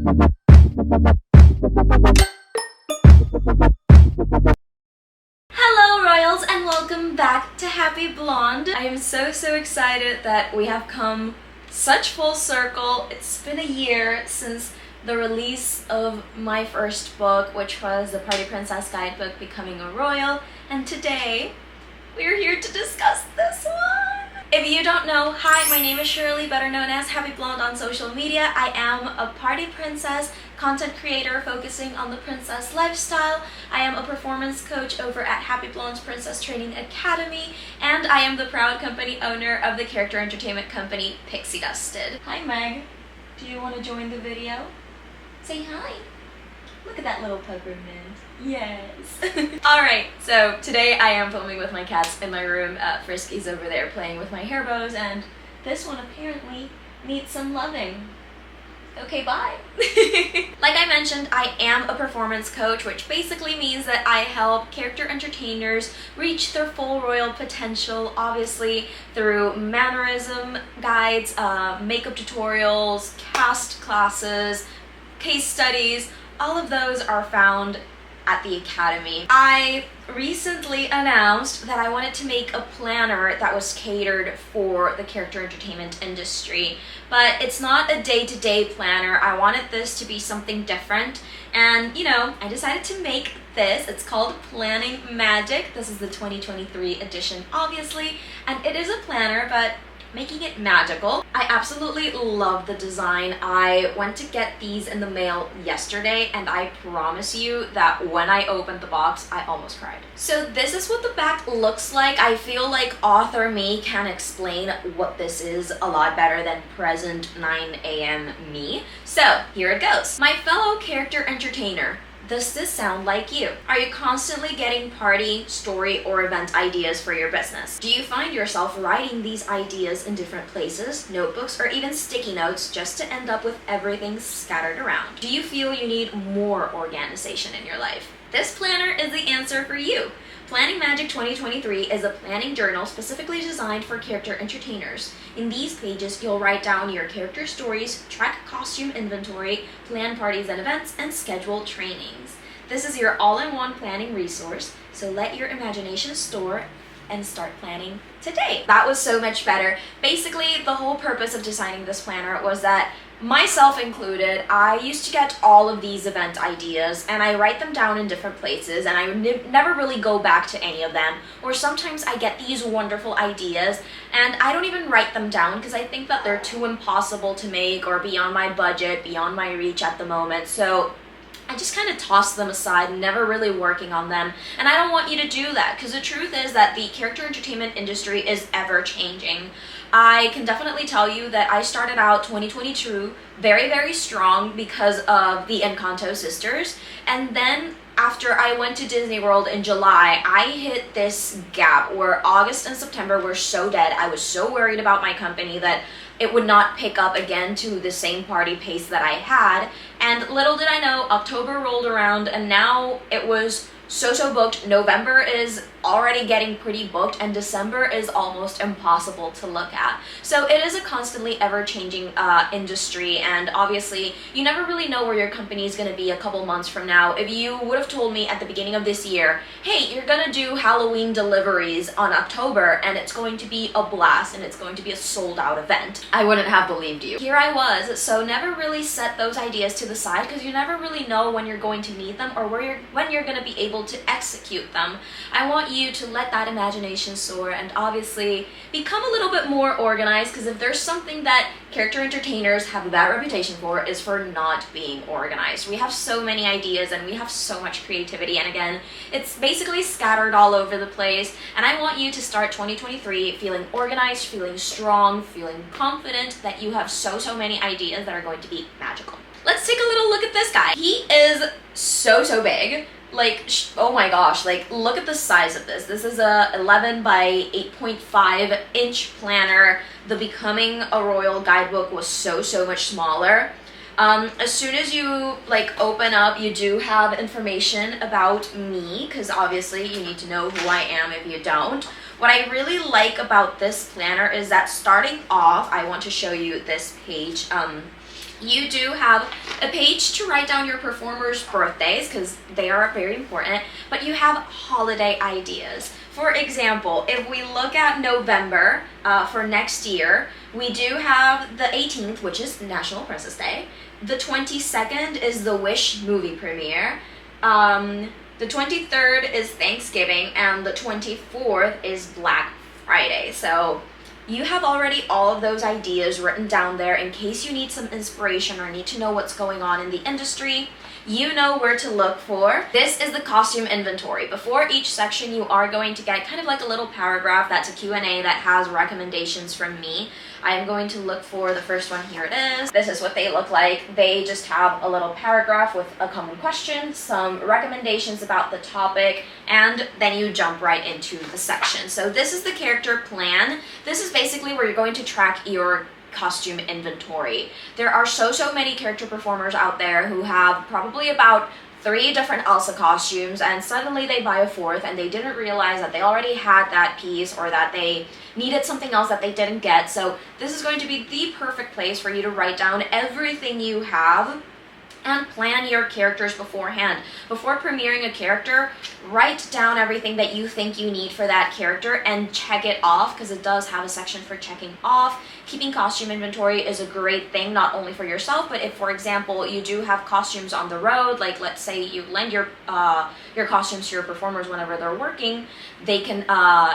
Hello Royals and welcome back to Happy Blonde. I am so excited that we have come such full circle. It's been a year since the release of my first book, which was the Party Princess Guidebook, Becoming a Royal, and today we're here to discuss this one. If you don't know, hi, my name is Shirley, better known as Happy Blonde on social media. I am a party princess content creator focusing on the princess lifestyle. I am a performance coach over at Happy Blonde's Princess Training Academy, and I am the proud company owner of the character entertainment company Pixie Dusted. Hi Meg, do you want to join the video? Say hi. Look at that little peppermint. Yes. Alright, so today I am filming with my cats in my room. Frisky's over there playing with my hair bows, and this one apparently needs some loving. Okay, bye. Like I mentioned, I am a performance coach, which basically means that I help character entertainers reach their full royal potential, obviously through mannerism guides, makeup tutorials, cast classes, case studies. All of those are found at the Academy. I recently announced that I wanted to make a planner that was catered for the character entertainment industry, but it's not a day-to-day planner. I wanted this to be something different, and I decided to make this. It's called Planning Magic. This is the 2023 edition, obviously, and it is a planner, but making it magical. I absolutely love the design. I went to get these in the mail yesterday, and I promise you that when I opened the box, I almost cried. So this is what the back looks like. I feel like author me can explain what this is a lot better than present 9 a.m. me. So here it goes. My fellow character entertainer, does this sound like you? Are you constantly getting party, story, or event ideas for your business? Do you find yourself writing these ideas in different places, notebooks, or even sticky notes just to end up with everything scattered around? Do you feel you need more organization in your life? This planner is the answer for you. Planning Magic 2023 is a planning journal specifically designed for character entertainers. In these pages, you'll write down your character stories, track costume inventory, plan parties and events, and schedule trainings. This is your all-in-one planning resource, so let your imagination soar and start planning today. That was so much better. Basically, the whole purpose of designing this planner was that, myself included, I used to get all of these event ideas and I write them down in different places, and I never really go back to any of them. Or sometimes I get these wonderful ideas and I don't even write them down because I think that they're too impossible to make or beyond my budget, beyond my reach at the moment. So I just kind of toss them aside, never really working on them. And I don't want you to do that, because the truth is that the character entertainment industry is ever changing. I can definitely tell you that I started out 2022 very strong because of the Encanto sisters. And then after I went to Disney World in July, I hit this gap where August and September were so dead. I was so worried about my company that it would not pick up again to the same party pace that I had. And little did I know, October rolled around and now it was so booked. November is already getting pretty booked, and December is almost impossible to look at. So it is a constantly ever-changing industry, and obviously you never really know where your company is going to be a couple months from now. If you would have told me at the beginning of this year, hey, you're going to do Halloween deliveries on October and it's going to be a blast and it's going to be a sold-out event, I wouldn't have believed you. Here I was. So never really set those ideas to the side, because you never really know when you're going to need them or when you're going to be able to execute them. I want you to let that imagination soar and obviously become a little bit more organized, because if there's something that character entertainers have a bad reputation for, is for not being organized. We have so many ideas and we have so much creativity, and again, it's basically scattered all over the place, and I want you to start 2023 feeling organized, feeling strong, feeling confident that you have so many ideas that are going to be magical. Let's take a little look at this guy. He is so big. Like, oh my gosh, like, look at the size of this. This is a 11 by 8.5 inch planner. The Becoming a Royal guidebook was so much smaller. As soon as you open up, you do have information about me, because obviously you need to know who I am if you don't. What I really like about this planner is that starting off, I want to show you this page. You do have a page to write down your performers' birthdays, because they are very important, but you have holiday ideas. For example, if we look at November for next year, we do have the 18th, which is National Princess Day. The 22nd is the Wish movie premiere. The 23rd is Thanksgiving, and the 24th is Black Friday. So you have already all of those ideas written down there in case you need some inspiration or need to know what's going on in the industry. You know where to look for. This is the costume inventory. Before each section, you are going to get kind of like a little paragraph that's a Q&A that has recommendations from me. I am going to look for the first one. Here it is. This is what they look like. They just have a little paragraph with a common question, some recommendations about the topic, and then you jump right into the section. So this is the character plan. This is basically where you're going to track your costume inventory. There are so many character performers out there who have probably about 3 different Elsa costumes, and suddenly they buy a 4th and they didn't realize that they already had that piece or that they needed something else that they didn't get. So this is going to be the perfect place for you to write down everything you have and plan your characters beforehand. Before premiering a character, write down everything that you think you need for that character and check it off, because it does have a section for checking off. Keeping costume inventory is a great thing, not only for yourself, but if, for example, you do have costumes on the road, like let's say you lend your costumes to your performers whenever they're working, they can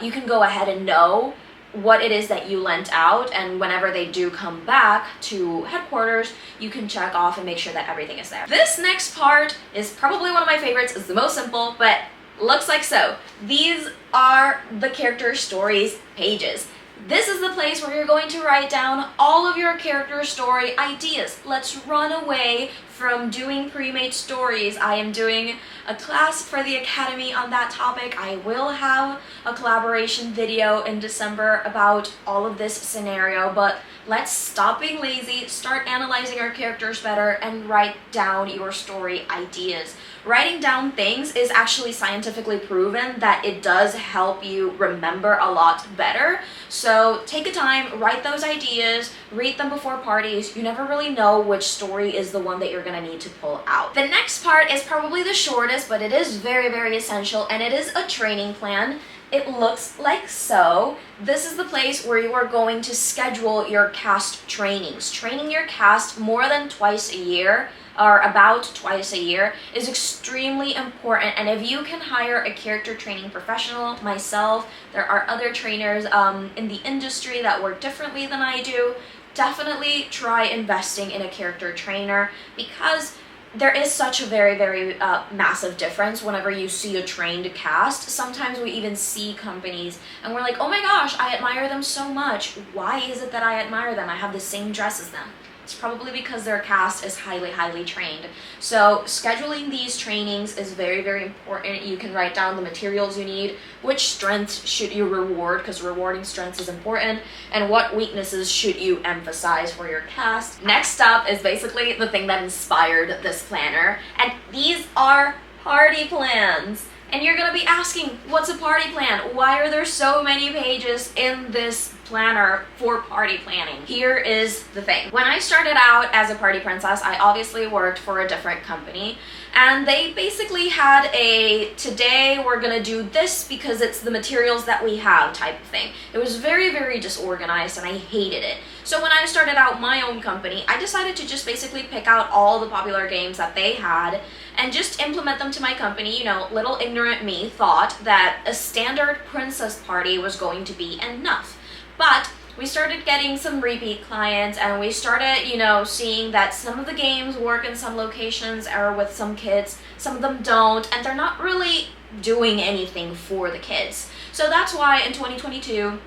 you can go ahead and know what it is that you lent out, and whenever they do come back to headquarters, you can check off and make sure that everything is there. This next part is probably one of my favorites. It's the most simple, but looks like so. These are the character stories pages. This is the place where you're going to write down all of your character story ideas. Let's run away from doing pre-made stories. I am doing a class for the Academy on that topic. I will have a collaboration video in December about all of this scenario, but let's stop being lazy, start analyzing our characters better, and write down your story ideas. Writing down things is actually scientifically proven that it does help you remember a lot better. So take a time, write those ideas, read them before parties. You never really know which story is the one that you're gonna need to pull out. The next part is probably the shortest, but it is very essential, and it is a training plan. It looks like so. This is the place where you are going to schedule your cast trainings. Training your cast more than twice a year, or about twice a year, is extremely important. And if you can hire a character training professional, myself, there are other trainers in the industry that work differently than I do, definitely try investing in a character trainer, because there is such a very massive difference whenever you see a trained cast. Sometimes we even see companies and we're like, oh my gosh, I admire them so much. Why is it that I admire them? I have the same dress as them. It's probably because their cast is highly trained. So scheduling these trainings is very important. You can write down the materials you need, which strengths should you reward, because rewarding strengths is important, and what weaknesses should you emphasize for your cast. Next up is basically the thing that inspired this planner, and these are party plans. And you're gonna be asking, what's a party plan? Why are there so many pages in this planner for party planning? Here is the thing. When I started out as a party princess, I obviously worked for a different company, and they basically had a today we're gonna do this because it's the materials that we have type of thing. It was very disorganized, and I hated it. So when I started out my own company, I decided to just basically pick out all the popular games that they had and just implement them to my company. You know, little ignorant me thought that a standard princess party was going to be enough. But we started getting some repeat clients, and we started, you know, seeing that some of the games work in some locations or with some kids, some of them don't, and they're not really doing anything for the kids. So that's why in 2022,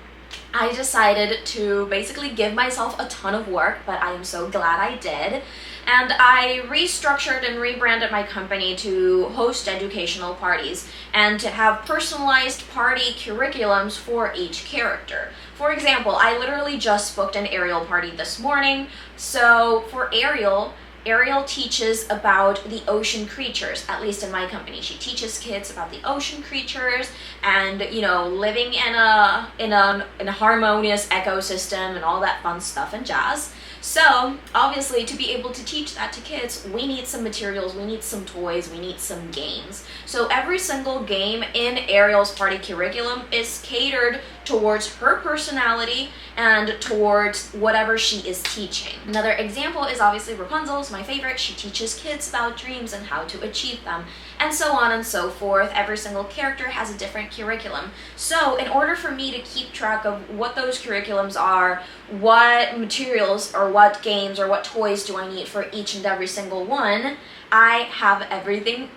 I decided to basically give myself a ton of work, but I am so glad I did. And I restructured and rebranded my company to host educational parties and to have personalized party curriculums for each character. For example, I literally just booked an Ariel party this morning. So for Ariel teaches about the ocean creatures, at least in my company. She teaches kids about the ocean creatures and, you know, living in a harmonious ecosystem and all that fun stuff and jazz. So obviously, to be able to teach that to kids, we need some materials, we need some toys, we need some games. So every single game in Ariel's party curriculum is catered towards her personality and towards whatever she is teaching. Another example is obviously Rapunzel's, my favorite. She teaches kids about dreams and how to achieve them, and so on and so forth. Every single character has a different curriculum. So in order for me to keep track of what those curriculums are, what materials or what games or what toys do I need for each and every single one, I have everything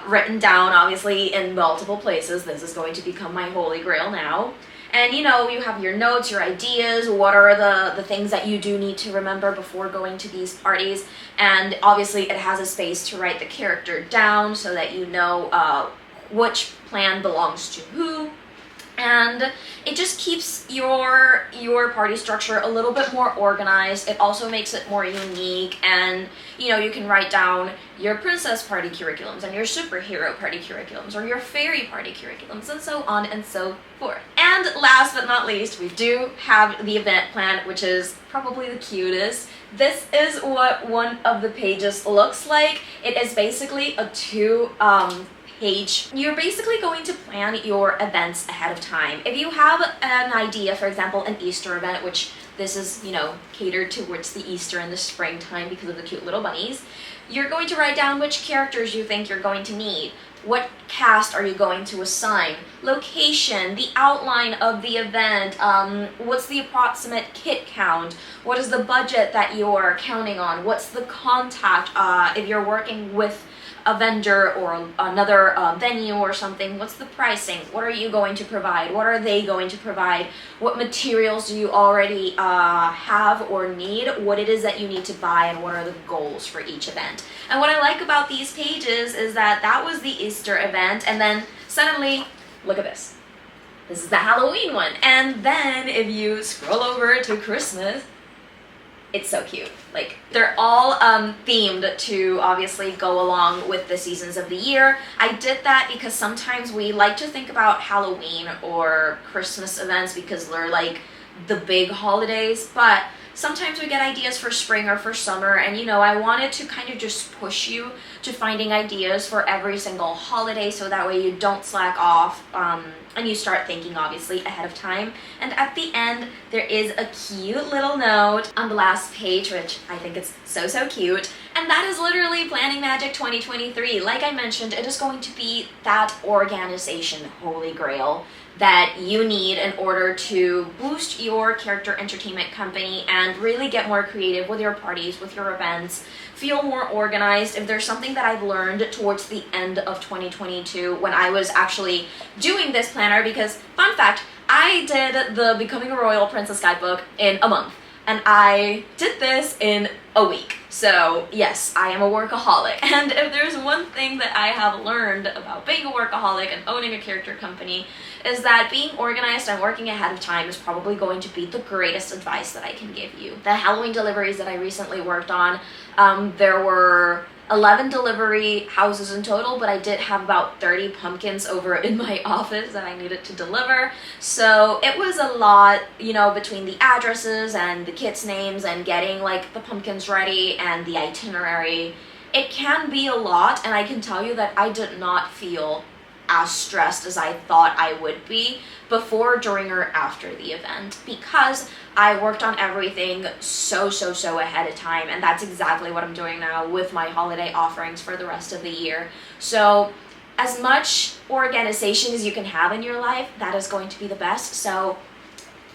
written down, obviously, in multiple places. This is going to become my holy grail now. And you know, you have your notes, your ideas, what are the things that you do need to remember before going to these parties. And obviously it has a space to write the character down so that you know which plan belongs to who. And it just keeps your party structure a little bit more organized. It also makes it more unique, and you know, you can write down your princess party curriculums and your superhero party curriculums or your fairy party curriculums and so on and so forth. And last but not least, we do have the event plan, which is probably the cutest. This is what one of the pages looks like. It is basically a page. You're basically going to plan your events ahead of time. If you have an idea, for example, an Easter event, which this is, you know, catered towards the Easter and the springtime because of the cute little bunnies, you're going to write down which characters you think you're going to need. What cast are you going to assign? Location, the outline of the event, what's the approximate kit count, what is the budget that you're counting on, what's the contact if you're working with a vendor or another venue or something, what's the pricing, what are you going to provide, what are they going to provide, what materials do you already have or need, what it is that you need to buy, and what are the goals for each event. And what I like about these pages is that that was the Easter event, and then suddenly, look at this. This is the Halloween one. And then if you scroll over to Christmas, it's so cute. Like, they're all themed to obviously go along with the seasons of the year. I did that because sometimes we like to think about Halloween or Christmas events because they're like the big holidays, but sometimes we get ideas for spring or for summer, and you know, I wanted to kind of just push you to finding ideas for every single holiday so that way you don't slack off and you start thinking obviously ahead of time. And at the end there is a cute little note on the last page, which I think is so cute, and that is literally Planning Magic 2023. Like I mentioned, it is going to be that organization holy grail that you need in order to boost your character entertainment company and really get more creative with your parties, with your events, feel more organized. If there's something that I've learned towards the end of 2022 when I was actually doing this planner, because fun fact, I did the Becoming a Royal Princess guidebook in a month, and I did this in a week. So yes, I am a workaholic. And if there's one thing that I have learned about being a workaholic and owning a character company, is that being organized and working ahead of time is probably going to be the greatest advice that I can give you. The Halloween deliveries that I recently worked on, there were 11 delivery houses in total, but I did have about 30 pumpkins over in my office that I needed to deliver. So it was a lot, you know, between the addresses and the kids' names and getting like the pumpkins ready and the itinerary. It can be a lot, and I can tell you that I did not feel as stressed as I thought I would be before, during, or after the event, because I worked on everything so ahead of time, and that's exactly what I'm doing now with my holiday offerings for the rest of the year. So as much organization as you can have in your life, that is going to be the best. So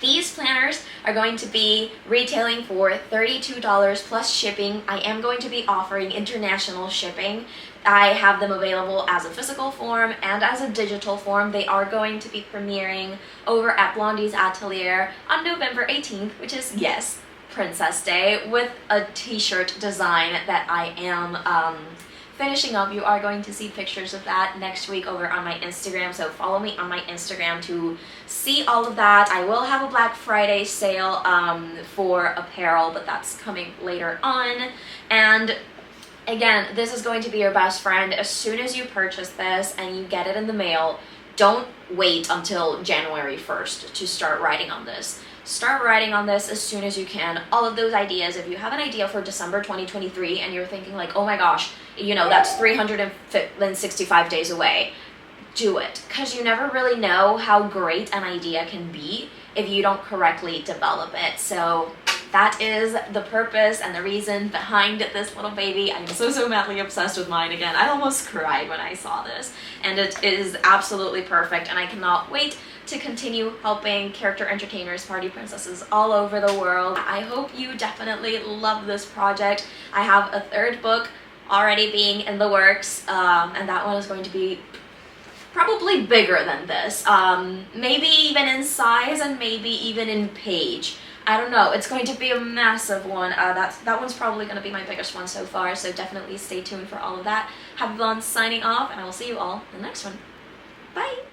these planners are going to be retailing for $32 plus shipping. I am going to be offering international shipping. I have them available as a physical form and as a digital form. They are going to be premiering over at Blondie's Atelier on November 18th, which is, yes, Princess Day, with a t-shirt design that I am finishing up. You are going to see pictures of that next week over on my Instagram, so follow me on my Instagram to see all of that. I will have a Black Friday sale for apparel, but that's coming later on. And again, this is going to be your best friend. As soon as you purchase this and you get it in the mail, don't wait until January 1st to start writing on this. start writing on this as soon as you can. All of those ideas, if you have an idea for December 2023 and you're thinking like, oh my gosh, you know, that's 365 days away, do it, because you never really know how great an idea can be if you don't correctly develop it. So that is the purpose and the reason behind this little baby. I'm so madly obsessed with mine again. I almost cried when I saw this, and it is absolutely perfect, and I cannot wait to continue helping character entertainers, party princesses all over the world. I hope you definitely love this project. I have a third book already being in the works, and that one is going to be probably bigger than this, maybe even in size and maybe even in page. I don't know, it's going to be a massive one. That one's probably going to be my biggest one so far, so definitely stay tuned for all of that. Happy Blonde signing off, and I will see you all in the next one. Bye!